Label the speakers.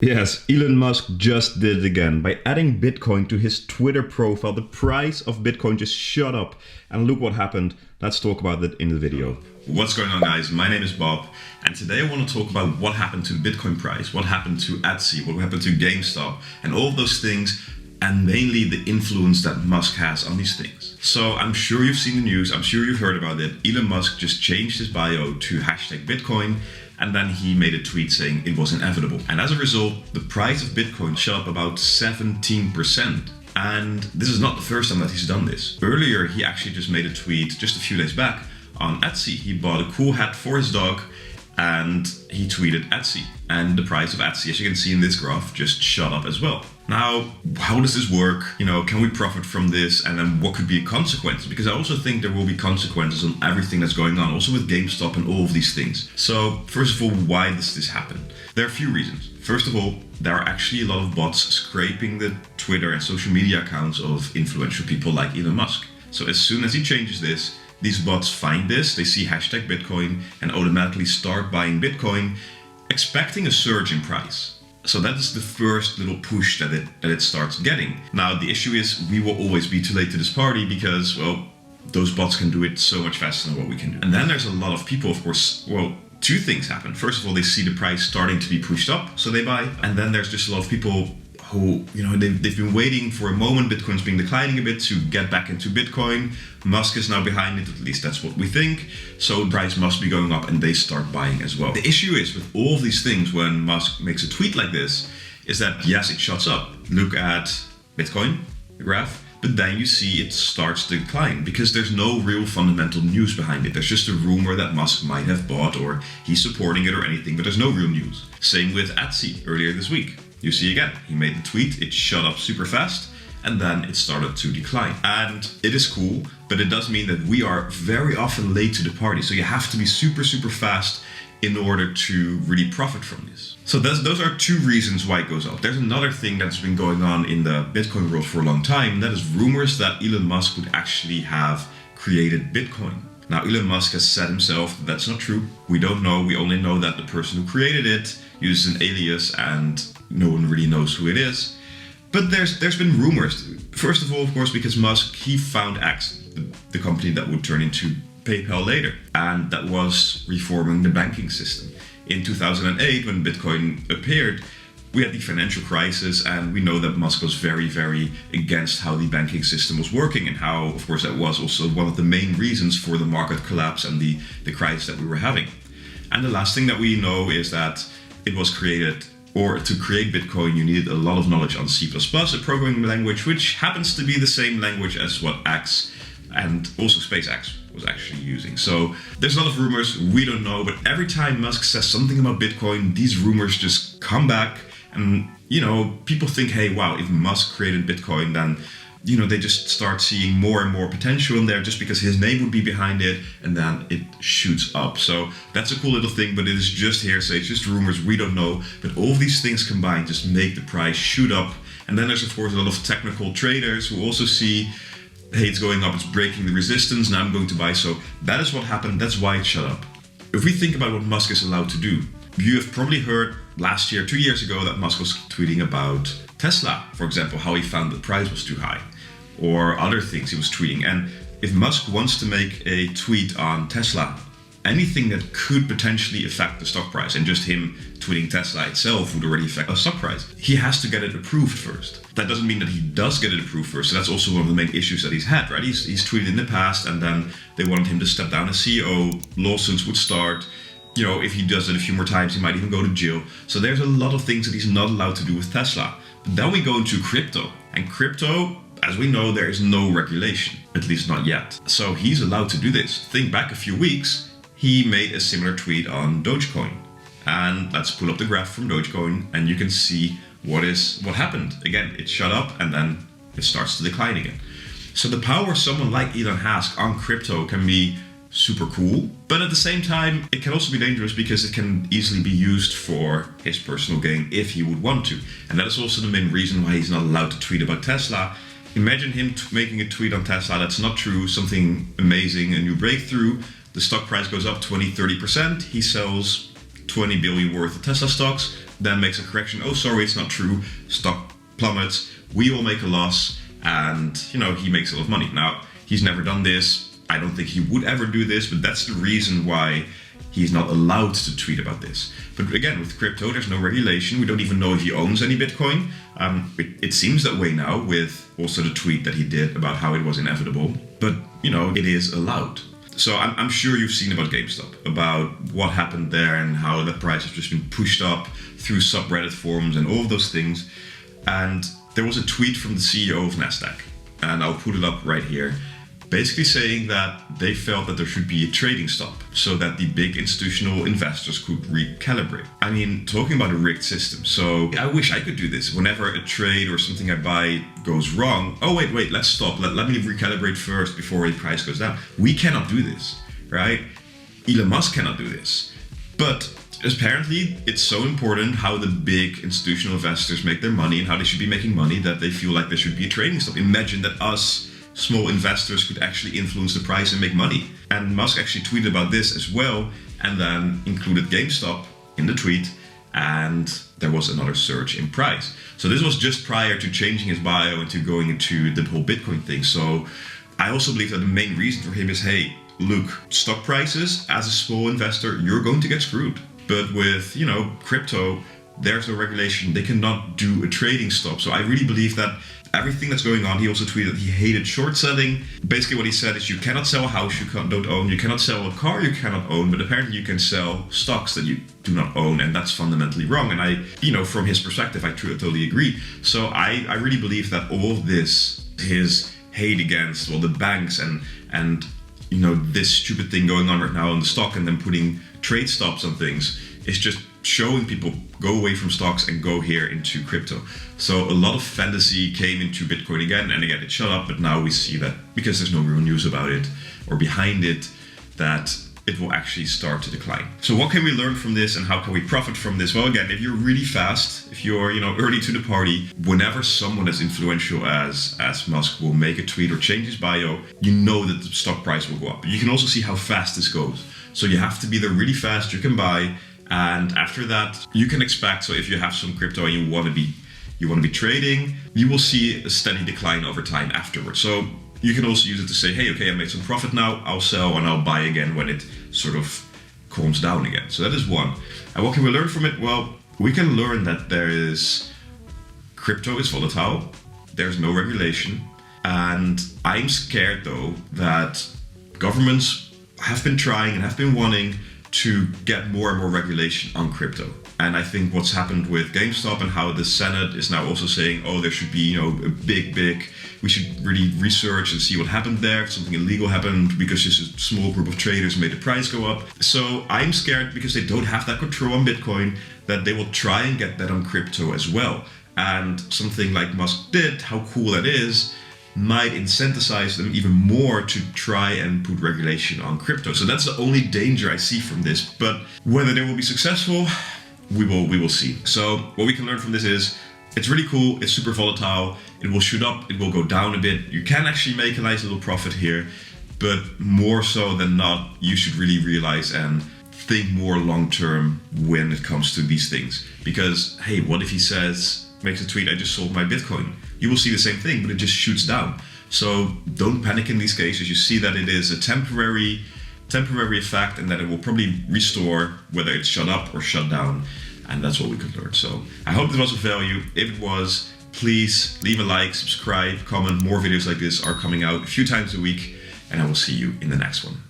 Speaker 1: Yes, Elon Musk just did it again. By adding Bitcoin to his Twitter profile, the price of Bitcoin just shot up. And look what happened. Let's talk about it in the video.
Speaker 2: What's going on, guys? My name is Bob, and today I want to talk about what happened to the Bitcoin price, what happened to Etsy, what happened to GameStop, and all of those things, and mainly the influence that Musk has on these things. So I'm sure you've seen the news, I'm sure you've heard about it. Elon Musk just changed his bio to #Bitcoin, and then he made a tweet saying it was inevitable. And as a result, the price of Bitcoin shot up about 17%. And this is not the first time that he's done this. Earlier, he actually just made a tweet just a few days back on Etsy. He bought a cool hat for his dog and he tweeted Etsy. And the price of Etsy, as you can see in this graph, just shot up as well. Now, how does this work? Can we profit from this? And then what could be a consequence? Because I also think there will be consequences on everything that's going on, also with GameStop and all of these things. So first of all, why does this happen? There are a few reasons. First of all, there are actually a lot of bots scraping the Twitter and social media accounts of influential people like Elon Musk. So as soon as he changes this, these bots find this, they see #Bitcoin and automatically start buying Bitcoin, expecting a surge in price. So that is the first little push that it starts getting. Now the issue is we will always be too late to this party because, well, those bots can do it so much faster than what we can do. And then there's a lot of people, of course, well, two things happen. First of all, they see the price starting to be pushed up, so they buy. And then there's just a lot of people who, they've been waiting for a moment. Bitcoin's been declining a bit to get back into Bitcoin. Musk is now behind it, at least that's what we think. So the price must be going up and they start buying as well. The issue is with all of these things, when Musk makes a tweet like this, is that yes, it shots up. Look at Bitcoin, the graph, but then you see it starts to decline because there's no real fundamental news behind it. There's just a rumor that Musk might have bought or he's supporting it or anything, but there's no real news. Same with Etsy earlier this week. You see again, he made the tweet, it shot up super fast, and then it started to decline. And it is cool, but it does mean that we are very often late to the party. So you have to be super, super fast in order to really profit from this. So those are two reasons why it goes up. There's another thing that's been going on in the Bitcoin world for a long time, and that is rumors that Elon Musk would actually have created Bitcoin. Now, Elon Musk has said himself that that's not true. We don't know. We only know that the person who created it uses an alias and no one really knows who it is. But there's been rumors. First of all, of course, because Musk, he found X, the company that would turn into PayPal later. And that was reforming the banking system. In 2008, when Bitcoin appeared, we had the financial crisis, and we know that Musk was very, very against how the banking system was working and how, of course, that was also one of the main reasons for the market collapse and the crisis that we were having. And the last thing that we know is that it was created, or to create Bitcoin, you needed a lot of knowledge on C++, a programming language, which happens to be the same language as what X and also SpaceX was actually using. So there's a lot of rumors, we don't know, but every time Musk says something about Bitcoin, these rumors just come back. And, people think, hey, wow, if Musk created Bitcoin, then, they just start seeing more and more potential in there just because his name would be behind it, and then it shoots up. So that's a cool little thing, but it is just hearsay, it's just rumors, we don't know. But all of these things combined just make the price shoot up. And then there's, of course, a lot of technical traders who also see, hey, it's going up, it's breaking the resistance, now I'm going to buy. So that is what happened, that's why it shut up. If we think about what Musk is allowed to do, you have probably heard last year, 2 years ago, that Musk was tweeting about Tesla, for example, how he found the price was too high, or other things he was tweeting. And if Musk wants to make a tweet on Tesla, anything that could potentially affect the stock price, and just him tweeting Tesla itself would already affect the stock price, he has to get it approved first. That doesn't mean that he does get it approved first. So that's also one of the main issues that he's had, right? He's tweeted in the past, and then they wanted him to step down as CEO, lawsuits would start. If he does it a few more times, he might even go to jail. So there's a lot of things that he's not allowed to do with Tesla. But then we go into crypto. And crypto, as we know, there is no regulation, at least not yet. So he's allowed to do this. Think back a few weeks, he made a similar tweet on Dogecoin. And let's pull up the graph from Dogecoin, and you can see what happened. Again, it shot up and then it starts to decline again. So the power someone like Elon has on crypto can be super cool, but at the same time it can also be dangerous because it can easily be used for his personal gain if he would want to. And that is also the main reason why he's not allowed to tweet about Tesla. Imagine him making a tweet on Tesla that's not true, something amazing, a new breakthrough, the stock price goes up 20-30%, he sells 20 billion worth of Tesla stocks, then makes a correction. Oh, sorry, it's not true. Stock plummets. We all make a loss, and he makes a lot of money. Now, he's never done this. I don't think he would ever do this, but that's the reason why he's not allowed to tweet about this. But again, with crypto, there's no regulation. We don't even know if he owns any Bitcoin. It seems that way now, with also the tweet that he did about how it was inevitable. But, it is allowed. So I'm sure you've seen about GameStop, about what happened there and how the price has just been pushed up through subreddit forums and all of those things. And there was a tweet from the CEO of Nasdaq, and I'll put it up right here, basically saying that they felt that there should be a trading stop so that the big institutional investors could recalibrate. I mean, talking about a rigged system. So I wish I could do this. Whenever a trade or something I buy goes wrong, oh, wait, let's stop. Let me recalibrate first before the price goes down. We cannot do this, right? Elon Musk cannot do this. But apparently it's so important how the big institutional investors make their money and how they should be making money that they feel like there should be a trading stop. Imagine that us small investors could actually influence the price and make money. And Musk actually tweeted about this as well, and then included GameStop in the tweet, and there was another surge in price. So this was just prior to changing his bio and to going into the whole Bitcoin thing. So I also believe that the main reason for him is, hey, look, stock prices, as a small investor, you're going to get screwed. But with, crypto, there's no regulation. They cannot do a trading stop. So I really believe that everything that's going on, he also tweeted he hated short selling. Basically what he said is you cannot sell a house you don't own, you cannot sell a car you cannot own, but apparently you can sell stocks that you do not own, and that's fundamentally wrong. And I, from his perspective, I totally agree. So I really believe that all of this, his hate against the banks and this stupid thing going on right now on the stock and then putting trade stops on things, is just showing people go away from stocks and go here into crypto. So a lot of fantasy came into Bitcoin again, and again it shut up, but now we see that because there's no real news about it or behind it, that it will actually start to decline. So what can we learn from this and how can we profit from this? Well, again, if you're really fast, if you're early to the party, whenever someone as influential as Musk will make a tweet or change his bio, that the stock price will go up. You can also see how fast this goes. So you have to be there really fast, you can buy, and after that you can expect, so if you have some crypto and you want to be trading, you will see a steady decline over time afterwards. So you can also use it to say, hey, okay, I made some profit now, I'll sell and I'll buy again when it sort of calms down again. So that is one. And what can we learn from it? Well, we can learn that crypto is volatile, there's no regulation, and I'm scared though that governments have been trying and have been wanting to get more and more regulation on crypto. And I think what's happened with GameStop and how the Senate is now also saying, oh, there should be, a big, we should really research and see what happened there. If something illegal happened because just a small group of traders made the price go up. So I'm scared because they don't have that control on Bitcoin, that they will try and get that on crypto as well. And something like Musk did, how cool that is, might incentivize them even more to try and put regulation on crypto. So that's the only danger I see from this. But whether they will be successful, we will see. So what we can learn from this is it's really cool, it's super volatile, it will shoot up, it will go down a bit. You can actually make a nice little profit here, but more so than not, you should really realize and think more long term when it comes to these things. Because hey, what if he makes a tweet, I just sold my Bitcoin? You will see the same thing, but it just shoots down. So don't panic in these cases. You see that it is a temporary effect and that it will probably restore whether it's shut up or shut down. And that's what we could learn. So I hope this was of value. If it was, please leave a like, subscribe, comment. More videos like this are coming out a few times a week, and I will see you in the next one.